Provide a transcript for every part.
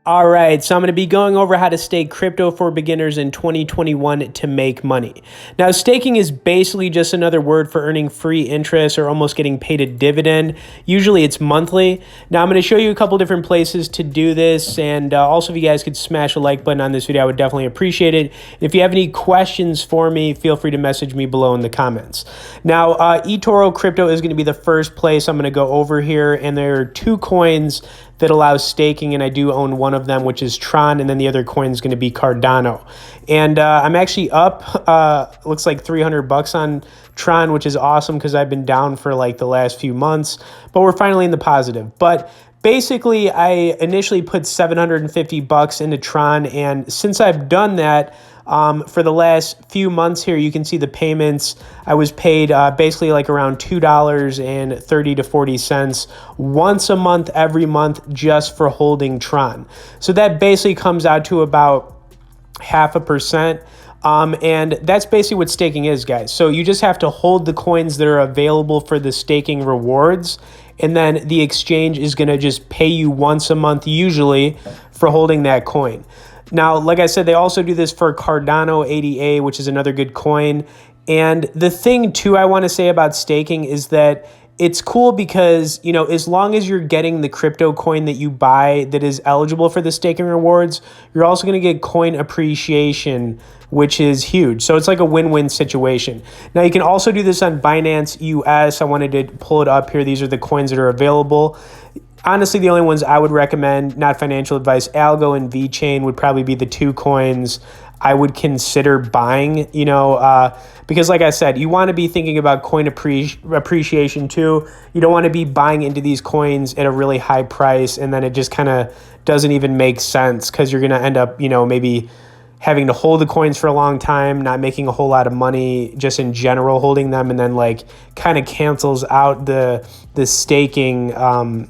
All right, so I'm going to be going over how to stake crypto for beginners in 2021 to make money. Now, staking is basically just another word for earning free interest or almost getting paid a dividend. Usually it's monthly. Now, I'm going to show you a couple different places to do this, and also if you guys could smash a like button on this video, I would definitely appreciate it. If you have any questions for me, feel free to message me below in the comments. Now, eToro Crypto is going to be the first place I'm going to go over here, and there are two coins that allows staking, and I do own one of them, which is Tron, and then the other coin is going to be Cardano. And I'm actually up, looks like 300 bucks on Tron, which is awesome because I've been down for like the last few months, but we're finally in the positive. But basically, I initially put 750 bucks into Tron, and since I've done that, for the last few months here, you can see the payments. I was paid basically like around $2.30 to 40 cents once a month, every month, just for holding Tron. So that basically comes out to about 0.5%. And that's basically what staking is, guys. So you just have to hold the coins that are available for the staking rewards, and then the exchange is going to just pay you once a month, usually, for holding that coin. Now, like I said, they also do this for Cardano ADA, which is another good coin. And the thing, too, I want to say about staking is that it's cool because, you know, as long as you're getting the crypto coin that you buy that is eligible for the staking rewards, you're also going to get coin appreciation, which is huge. So it's like a win-win situation. Now, you can also do this on Binance US. I wanted to pull it up here. These are the coins that are available. Honestly, the only ones I would recommend, not financial advice, Algo and VeChain would probably be the two coins I would consider buying, you know, because like I said, you want to be thinking about coin appreciation too. You don't want to be buying into these coins at a really high price, and then it just kind of doesn't even make sense because you're going to end up, you know, maybe having to hold the coins for a long time, not making a whole lot of money just in general holding them, and then like kind of cancels out the staking,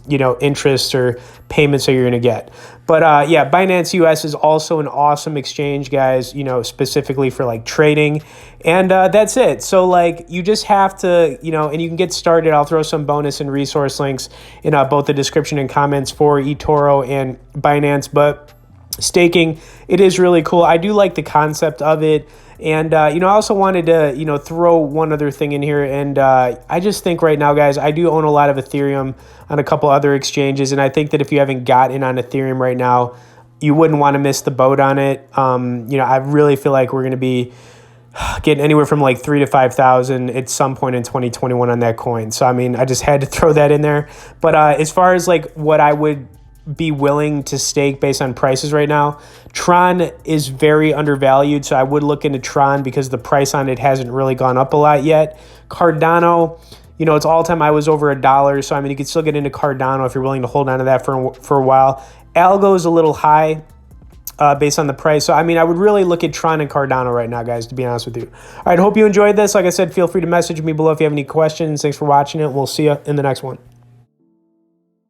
you know, interest or payments that you're going to get. But yeah, Binance US is also an awesome exchange, guys, you know, specifically for like trading. And that's it. So like you just have to, you know, and you can get started. I'll throw some bonus and resource links in both the description and comments for eToro and Binance. But staking, it is really cool. I do like the concept of it. And, you know, I also wanted to, you know, throw one other thing in here. And I just think right now, guys, I do own a lot of Ethereum on a couple other exchanges. And I think that if you haven't got in on Ethereum right now, you wouldn't want to miss the boat on it. You know, I really feel like we're going to be getting anywhere from like 3,000 to 5,000 at some point in 2021 on that coin. So, I mean, I just had to throw that in there. But as far as like what I would be willing to stake based on prices right now, Tron is very undervalued, so I would look into Tron because the price on it hasn't really gone up a lot yet. Cardano, you know, it's all-time high was over $1, so I mean, you could still get into Cardano if you're willing to hold on to that for a while. Algo is a little high based on the price, so I mean, I would really look at Tron and Cardano right now, guys, to be honest with you. All right, hope you enjoyed this. Like I said, feel free to message me below if you have any questions. Thanks for watching it. We'll see you in the next one.